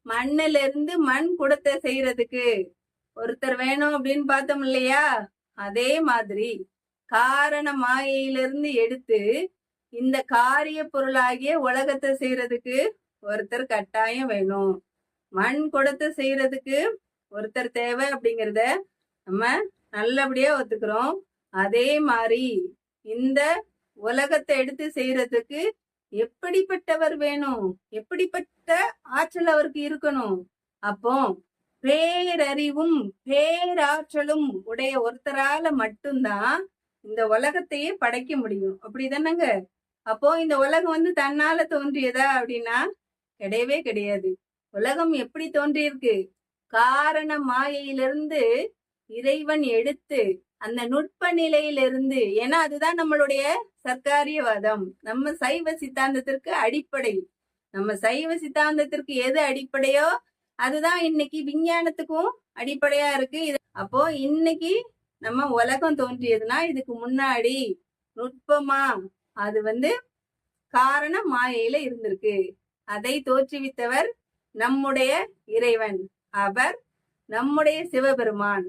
மண்ணுல இருந்து மண் குடத்தை செய்யறதுக்கு ஒருத்தர் வேணும் அப்படின்னு பார்த்தோம் இல்லையா? அதே மாதிரி காரண மாயையிலிருந்து எடுத்து இந்த காரிய பொருளாகிய உலகத்தை செய்யறதுக்கு ஒருத்தர் கட்டாயம் வேணும். மண் குடத்தை செய்யறதுக்கு ஒருத்தர் தேவை அப்படிங்கிறத நம்ம நல்லபடியா ஒத்துக்கிறோம். அதே மாதிரி இந்த உலகத்தை எடுத்து செய்யறதுக்கு எப்படிப்பட்டவர் வேணும், எப்படிப்பட்ட ஆற்றல் அவருக்கு இருக்கணும். அப்போ பேரறிவும் பேராற்றலும் உடைய ஒருத்தரால மட்டும்தான் இந்த உலகத்தையே படைக்க முடியும். அப்படிதானங்க? அப்போ இந்த உலகம் தன்னால தோன்றியதா அப்படின்னா கிடையவே கிடையாது. உலகம் எப்படி தோன்றியிருக்கு? காரண மாயையிலிருந்து இறைவன் எடுத்து அந்த நுட்ப நிலையிலிருந்து, ஏன்னா அதுதான் நம்மளுடைய சர்க்காரியவாதம், நம்ம சைவ சித்தாந்தத்திற்கு அடிப்படை. நம்ம சைவ சித்தாந்தத்திற்கு எது அடிப்படையோ அதுதான் இன்னைக்கு விஞ்ஞானத்துக்கும் அடிப்படையா இருக்கு. அப்போ இன்னைக்கு நம்ம உலகம் தோன்றியதுன்னா இதுக்கு முன்னாடி நுட்பமா அது காரண மாயையில இருந்திருக்கு. அதை தோற்றுவித்தவர் நம்முடைய இறைவன், அவர் நம்முடைய சிவபெருமான்.